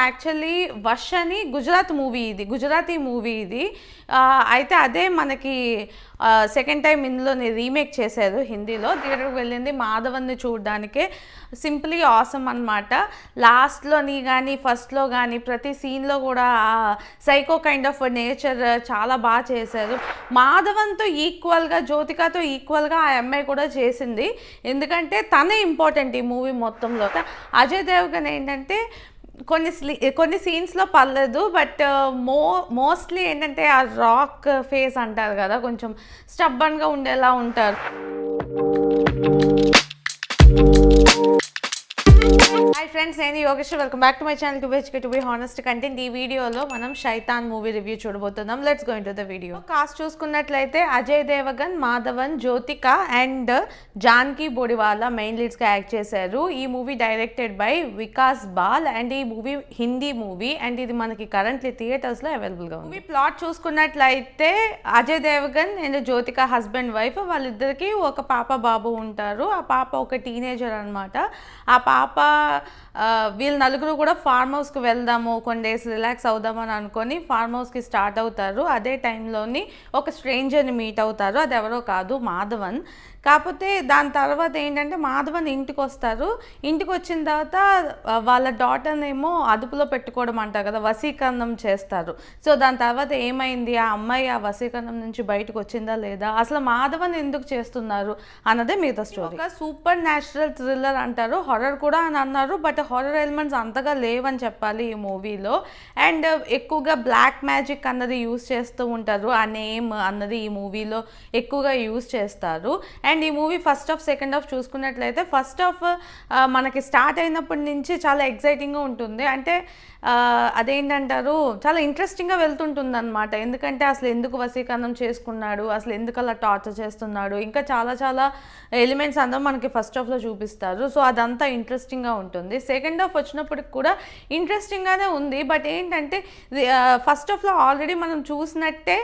Actually 'was' అని Gujarati movie ఇది. అయితే అదే మనకి సెకండ్ టైం ఇందులోని రీమేక్ చేశారు హిందీలో. థియేటర్కి వెళ్ళింది మాధవన్ని చూడడానికే. సింప్లీ ఆసమ్ అనమాట. లాస్ట్లోని కానీ ఫస్ట్లో కానీ ప్రతి సీన్లో కూడా సైకో కైండ్ ఆఫ్ నేచర్ చాలా బాగా చేశారు. మాధవన్తో ఈక్వల్గా, జ్యోతికతో ఈక్వల్గా ఆ అమ్మాయి కూడా చేసింది. ఎందుకంటే తనే ఇంపార్టెంట్ ఈ మూవీ మొత్తంలో. అజయ్ దేవగన్ ఏంటంటే కొన్ని సీన్స్లో పర్లేదు, బట్ మోస్ట్లీ ఏంటంటే ఆ రాక్ ఫేస్ అంటారు కదా, కొంచెం స్టబ్బన్గా ఉండేలా ఉంటారు. హాయ్ ఫ్రెండ్స్, నేను Yogeshwar. Welcome back to my channel to be honest content. ఈ వీడియోలో మనం శైతాన్ మూవీ రివ్యూ చూడబోతున్నాం. Let's go into the video. Cast చూసుకున్నట్లయితే అజయ్ దేవగన్, మాధవన్, జ్యోతిక అండ్ జాన్కీ బోడివాలా మెయిన్ లీడ్స్గా యాక్ట్ చేశారు. ఈ movie directed by Vikas Bahl and ఈ మూవీ హిందీ మూవీ అండ్ ఇది మనకి కరెంట్లీ థియేటర్స్లో అవైలబుల్గా ఉంది. మూవీ ప్లాట్ చూసుకున్నట్లయితే Ajay Devgan and Jyothika husband wife, వాళ్ళిద్దరికి ఒక పాప బాబు ఉంటారు. ఆ పాప ఒక టీనేజర్ అనమాట. ఆ పాప వీళ్ళు నలుగురు కూడా ఫార్మ్ హౌస్కి వెళ్దాము, కొన్ని డేస్ రిలాక్స్ అవుదాము అని అనుకొని ఫార్మ్ హౌస్కి స్టార్ట్ అవుతారు. అదే టైంలోని ఒక స్ట్రేంజర్ని మీట్ అవుతారు. అది ఎవరో కాదు, మాధవన్. కాకపోతే దాని తర్వాత ఏంటంటే మాధవన్ ఇంటికి వస్తారు. ఇంటికి వచ్చిన తర్వాత వాళ్ళ డాటర్ని ఏమో అదుపులో పెట్టుకోవడం అంటారు కదా, వశీకరణం చేస్తారు. సో దాని తర్వాత ఏమైంది, ఆ అమ్మాయి ఆ వశీకరణం నుంచి బయటకు వచ్చిందా లేదా, అసలు మాధవన్ ఎందుకు చేస్తున్నారు అన్నదే మిగతా స్టోరీ. ఒక సూపర్ న్యాచురల్ థ్రిల్లర్ అంటారు, హారర్ కూడా అని అన్నారు, బట్ హారర్ ఎలిమెంట్స్ అంతగా లేవని చెప్పాలి ఈ మూవీలో. అండ్ ఎక్కువగా బ్లాక్ మ్యాజిక్ అన్నది యూజ్ చేస్తూ ఉంటారు. ఆ నేమ్ అన్నది ఈ మూవీలో ఎక్కువగా యూజ్ చేస్తారు. అండ్ ఈ movie first half second half చూసుకున్నట్లయితే ఫస్ట్ హాఫ్ మనకి స్టార్ట్ అయినప్పటి నుంచి చాలా ఎగ్జైటింగ్గా ఉంటుంది. అంటే అదేంటంటారు, చాలా ఇంట్రెస్టింగ్గా వెళ్తుంటుంది అనమాట. ఎందుకంటే అసలు ఎందుకు వశీకరణం చేసుకున్నాడు, అసలు ఎందుకు అలా టార్చర్ చేస్తున్నాడు, ఇంకా చాలా చాలా ఎలిమెంట్స్ అందరూ మనకి ఫస్ట్ హాఫ్లో చూపిస్తారు. సో అదంతా ఇంట్రెస్టింగ్గా ఉంటుంది. సెకండ్ హాఫ్ వచ్చినప్పటికి కూడా ఇంట్రెస్టింగ్గానే ఉంది, బట్ ఏంటంటే ఫస్ట్ హాఫ్లో ఆల్రెడీ మనం చూసినట్టే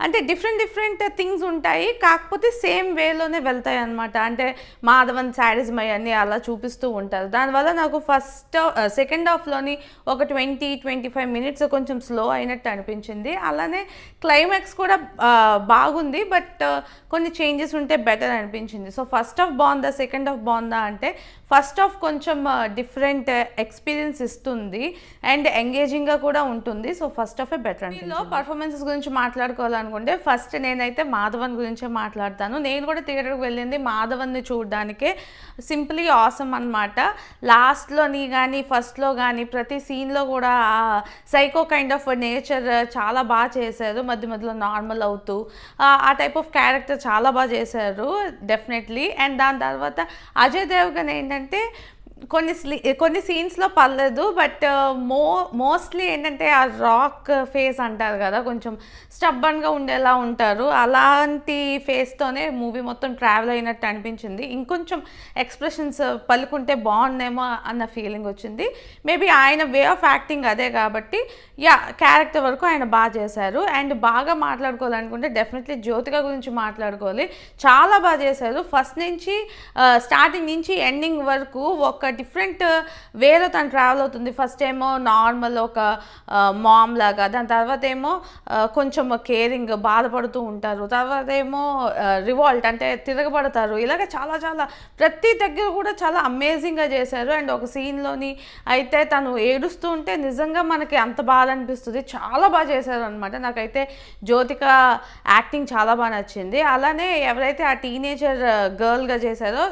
అంటే డిఫరెంట్ థింగ్స్ ఉంటాయి, కాకపోతే సేమ్ వేలోనే వెళ్తాయి అనమాట. అంటే మాధవన్ శాడిజం అన్నీ అలా చూపిస్తూ ఉంటారు. దానివల్ల నాకు సెకండ్ హాఫ్లోని ఒక 20-25 మినిట్స్ కొంచెం స్లో అయినట్టు అనిపించింది. అలానే క్లైమాక్స్ కూడా బాగుంది, బట్ కొన్ని చేంజెస్ ఉంటే బెటర్ అనిపించింది. సో ఫస్ట్ హాఫ్ బాగుందా, సెకండ్ హాఫ్ బాగుందా అంటే ఫస్ట్ హాఫ్ కొంచెం డిఫరెంట్ ఎక్స్పీరియన్స్ ఇస్తుంది అండ్ ఎంగేజింగ్గా కూడా ఉంటుంది. సో ఫస్ట్ హాఫే బెటర్ అంటే. దీనిలో పర్ఫార్మెన్సెస్ గురించి మాట్లాడుకోవాలనుకుంటే ఫస్ట్ నేనైతే మాధవన్ గురించే మాట్లాడతాను. నేను కూడా థియేటర్కి వెళ్ళింది మాధవన్ని చూడడానికే. సింప్లీ ఆసమ్ అనమాట. లాస్ట్లోని కానీ ఫస్ట్లో కానీ ప్రతి సీన్లో కూడా సైకో కైండ్ ఆఫ్ నేచర్ చాలా బాగా చేశారు. మధ్యలో నార్మల్ అవుతూ ఆ టైప్ ఆఫ్ క్యారెక్టర్ చాలా బాగా చేశారు డెఫినెట్లీ. అండ్ దాని తర్వాత అజయ్ దేవగన్ ఏంటంటే కొన్ని సీన్స్లో పర్లేదు, బట్ మోస్ట్లీ ఏంటంటే ఆ రాక్ ఫేస్ అంటారు కదా, కొంచెం స్టబ్బన్గా ఉండేలా ఉంటారు. అలాంటి ఫేస్తోనే మూవీ మొత్తం ట్రావెల్ అయినట్టు అనిపించింది. ఇంకొంచెం ఎక్స్ప్రెషన్స్ పలుకుంటే బాగుందేమో అన్న ఫీలింగ్ వచ్చింది. మేబీ ఆయన వే ఆఫ్ యాక్టింగ్ అదే కాబట్టి క్యారెక్టర్ వరకు ఆయన బాగా చేశారు. అండ్ బాగా మాట్లాడుకోవాలనుకుంటే డెఫినెట్లీ జ్యోతిక గురించి మాట్లాడుకోవాలి. చాలా బాగా చేశారు. ఫస్ట్ నుంచి స్టార్టింగ్ నుంచి ఎండింగ్ వరకు ఒక డిఫరెంట్ వేలో తను ట్రావెల్ అవుతుంది. ఫస్ట్ ఏమో నార్మల్ ఒక మామ్ లాగా, దాని తర్వాత ఏమో కొంచెం కేరింగ్, బాధపడుతూ ఉంటారు. తర్వాత ఏమో రివాల్ట్ అంటే తిరగబడతారు. ఇలాగ చాలా చాలా ప్రతి దగ్గర కూడా చాలా అమేజింగ్గా చేశారు. అండ్ ఒక సీన్లోని అయితే తను ఏడుస్తూ ఉంటే నిజంగా మనకి అంత బాధ అనిపిస్తుంది. చాలా బాగా చేశారు అనమాట. నాకైతే జ్యోతిక యాక్టింగ్ చాలా బాగా నచ్చింది. అలానే ఎవరైతే ఆ టీనేజర్ గర్ల్గా చేశారో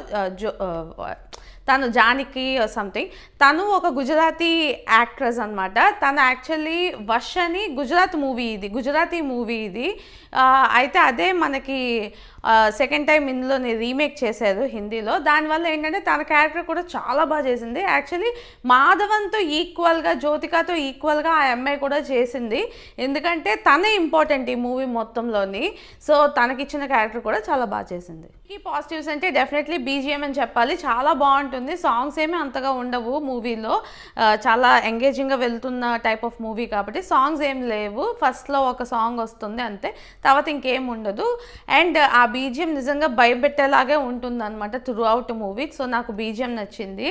తను జానకి సంథింగ్, తను ఒక గుజరాతీ యాక్ట్రెస్ అనమాట. తను యాక్చువల్లీ 'వష్' అని గుజరాతీ మూవీ ఇది. అయితే అదే మనకి సెకండ్ టైం ఇందులోని రీమేక్ చేశారు హిందీలో. దానివల్ల ఏంటంటే తన క్యారెక్టర్ కూడా చాలా బాగా చేసింది. యాక్చువల్లీ మాధవన్తో ఈక్వల్గా, జ్యోతికతో ఈక్వల్గా ఆ అమ్మాయి కూడా చేసింది. ఎందుకంటే తనే ఇంపార్టెంట్ ఈ మూవీ మొత్తంలోని. సో తనకిచ్చిన క్యారెక్టర్ కూడా చాలా బాగా చేసింది. ఈ పాజిటివ్స్ అంటే డెఫినెట్లీ బీజిఎం అని చెప్పాలి. చాలా బాగుంటుంది. సాంగ్స్ ఏమీ అంతగా ఉండవు మూవీలో. చాలా ఎంగేజింగ్గా వెళ్తున్న టైప్ ఆఫ్ మూవీ కాబట్టి సాంగ్స్ ఏం లేవు. ఫస్ట్లో ఒక సాంగ్ వస్తుంది అంతే, తర్వాత ఇంకేం ఉండదు. అండ్ ఆ బీజిఎం నిజంగా భయపెట్టేలాగే ఉంటుంది అనమాట త్రూ అవుట్ మూవీ. సో నాకు బీజిఎం నచ్చింది,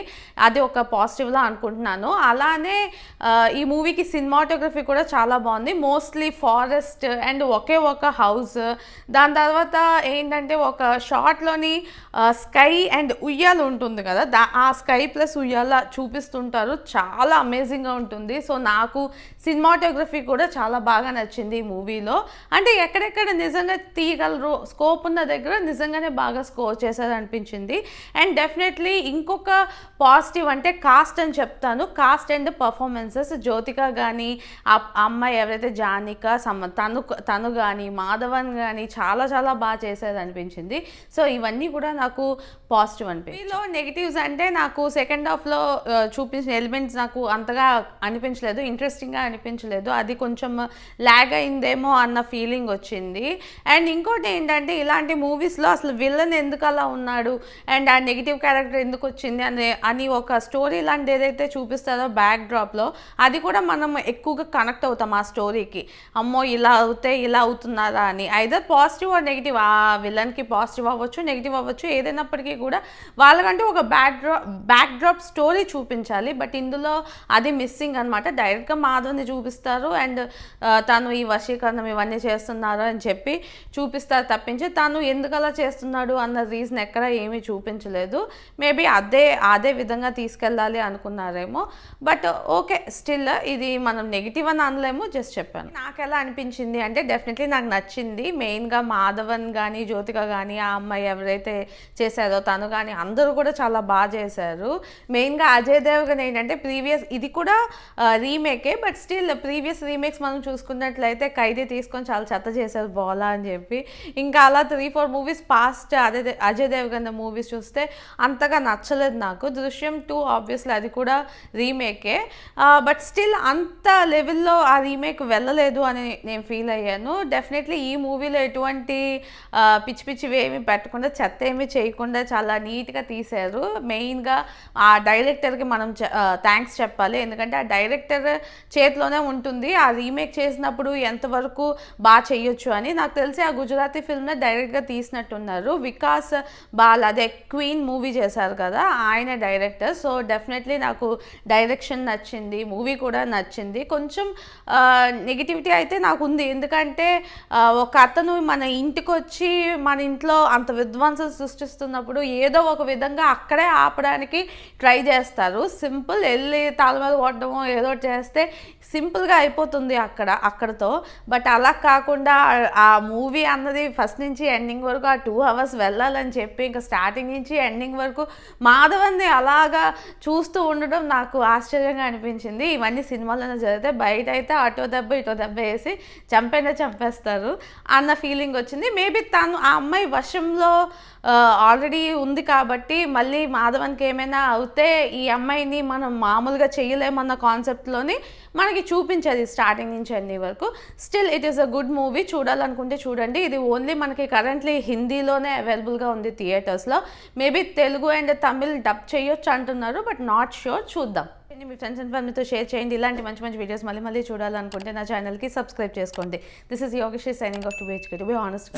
అది ఒక పాజిటివ్లా అనుకుంటున్నాను. అలానే ఈ మూవీకి సినిమాటోగ్రఫీ కూడా చాలా బాగుంది. మోస్ట్లీ ఫారెస్ట్ అండ్ ఒకే ఒక హౌస్, దాని తర్వాత ఏంటంటే ఒక షార్ట్లోని స్కై అండ్ ఉయ్యాల ఉంటుంది కదా, ఆ స్కై ప్లస్ ఉయ్యాల చూపిస్తుంటారు, చాలా అమేజింగ్గా ఉంటుంది. సో నాకు సినిమాటోగ్రఫీ కూడా చాలా బాగా నచ్చింది ఈ మూవీలో. అంటే ఎక్కడెక్కడ నిజంగా తీయగలరు, స్కోప్ ఉన్న దగ్గర నిజంగానే బాగా స్కోర్ చేశారు అనిపించింది. అండ్ డెఫినెట్లీ ఇంకొక పాజిటివ్ అంటే కాస్ట్ అని చెప్తాను. కాస్ట్ అండ్ పర్ఫార్మెన్సెస్, జ్యోతిక కానీ ఆ అమ్మాయి ఎవరైతే జానిక తను కానీ మాధవన్ కానీ చాలా చాలా బాగా చేసేది అనిపించింది. సో ఇవన్నీ కూడా నాకు పాజిటివ్ అనిపించింది. వీలో నెగిటివ్స్ అంటే నాకు సెకండ్ హాఫ్లో చూపించిన ఎలిమెంట్స్ నాకు అంతగా అనిపించలేదు, ఇంట్రెస్టింగ్గా అనిపించలేదు. అది కొంచెం ల్యాగ్ అయిందేమో అన్న ఫీలింగ్ వచ్చింది. అండ్ ఇంకోటి ఏంటంటే ఇలాంటి మూవీస్లో అసలు విలన్ ఎందుకు అలా ఉన్నాడు అండ్ ఆ నెగిటివ్ క్యారెక్టర్ ఎందుకు వచ్చింది అని ఒక స్టోరీ లాంటి ఏదైతే చూపిస్తారో బ్యాక్ డ్రాప్లో, అది కూడా మనం ఎక్కువగా కనెక్ట్ అవుతాం ఆ స్టోరీకి. అమ్మో ఇలా అవుతే ఇలా అవుతున్నారా అని. ఐదర్ పాజిటివ్ ఆర్ నెగిటివ్, ఆ విలన్కి పాజిటివ్ అవ్వచ్చు నెగిటివ్ అవ్వచ్చు, ఏదైనప్పటికీ కూడా వాళ్ళకంటూ ఒక బ్యాక్ డ్రాప్ స్టోరీ చూపించాలి. బట్ ఇందులో అది మిస్సింగ్ అనమాట. డైరెక్ట్గా మాధవ్ని చూపిస్తారు అండ్ తను ఈ వశీకరణం ఇవన్నీ చేస్తున్నారు అని చెప్పి చూపిస్తారు తప్పించి తను ఎందుకు అలా చేస్తున్నాడు అన్న రీజన్ ఎక్కడ ఏమీ చూపించలేదు. మేబీ అదే విధంగా తీసుకెళ్ళాలి అనుకున్నారేమో. బట్ ఓకే, స్టిల్ ఇది మనం నెగిటివ్ అని అనలేము, జస్ట్ చెప్పాను. నాకు ఎలా అనిపించింది అంటే డెఫినెట్లీ నాకు నచ్చింది. మెయిన్గా మాధవన్ కానీ జ్యోతిక కానీ ఆ అమ్మాయి ఎవరైతే చేశారో తను కానీ అందరూ కూడా చాలా బాగా చేశారు. మెయిన్గా అజయ్ దేవగన్ ఏంటంటే ఇది కూడా రీమేకే, బట్ స్టిల్ ప్రీవియస్ రీమేక్స్ మనం చూసుకున్నట్లయితే ఖైదీ తీసుకొని చాలా చెత్త చేశారు బోలా అని చెప్పి. ఇంకా అలా 3-4 movies past Ajay Devgan movies చూస్తే అంతగా నచ్చలేదు నాకు. దృశ్యం 2 ఆబ్వియస్లీ అది కూడా రీమేకే, బట్ స్టిల్ అంత లెవెల్లో ఆ రీమేక్ వెళ్ళలేదు అని నేను ఫీల్ అయ్యాను. డెఫినెట్లీ ఈ మూవీలో ఎటువంటి పిచ్చి పిచ్చివి ఏమి పెట్టకుండా చెత్త ఏమి చేయకుండా చాలా నీట్గా తీశారు. మెయిన్గా ఆ డైరెక్టర్కి మనం థ్యాంక్స్ చెప్పాలి, ఎందుకంటే ఆ డైరెక్టర్ చేతిలోనే ఉంటుంది ఆ రీమేక్ చేసినప్పుడు ఎంతవరకు బాగా చేయొచ్చు అని. నాకు తెలిసి ఆ గుజరాతీ ఫిల్మ్ని డైరెక్ట్గా తీసినట్టున్నారు. వికాస్ బాల్ అదే క్వీన్ మూవీ చేశారు కదా, ఆయన డైరెక్టర్. సో డెఫినెట్లీ నాకు డైరెక్షన్ నచ్చింది, మూవీ కూడా నచ్చింది. కొంచెం నెగిటివిటీ అయితే నాకు ఉంది, ఎందుకంటే ఒక అతను మన ఇంటికి వచ్చి మన ఇంట్లో అంత విధ్వంసం సృష్టిస్తున్నప్పుడు ఏదో ఒక విధంగా అక్కడే ఆపడానికి ట్రై చేస్తారు. సింపుల్ వెళ్ళి తాళ మీద కొట్టడమో ఏదో చేస్తే సింపుల్గా అయిపోతుంది అక్కడతో. బట్ అలా కాకుండా ఆ మూవీ అన్నది ఫస్ట్ నుంచి ఎండింగ్ వరకు ఆ 2 hours వెళ్ళాలని చెప్పి ఇంకా స్టార్టింగ్ నుంచి ఎండింగ్ వరకు మాధవన్ని అలాగా చూస్తూ ఉండడం నాకు ఆశ్చర్యంగా అనిపించింది. ఇవన్నీ సినిమాలోనే జరిగితే బయట అయితే అటో దెబ్బ ఇటో దెబ్బ వేసి చంపేస్తారు అన్న ఫీలింగ్ వచ్చింది. మేబీ ఆ అమ్మాయి వశంలో ఆల్రెడీ ఉంది కాబట్టి మళ్ళీ మాధవన్కి ఏమైనా అవుతే ఈ అమ్మాయిని మనం మామూలుగా చేయలేమన్న కాన్సెప్ట్లోని మనకి చూపించేది స్టార్టింగ్ నుంచి అన్ని వరకు. Still it is a good movie, చూడాలనుకుంటే చూడండి. ఇది ఓన్లీ మనకి కరెంట్లీ హిందీలోనే అవైలబుల్గా ఉంది థియేటర్స్లో. Maybe Telugu and Tamil dub చేయొచ్చు అంటున్నారు, బట్ నాట్ ష్యూర్, చూద్దాం. మీ ఫ్రెండ్స్ అండ్ ఫ్యామిలీతో షేర్ చేయండి. ఇలాంటి మంచి మంచి వీడియోస్ మళ్ళీ చూడాలనుకుంటే నా ఛానల్కి సబ్స్క్రైబ్ చేసుకోండి. This is Yogeshwari signing off to be honest.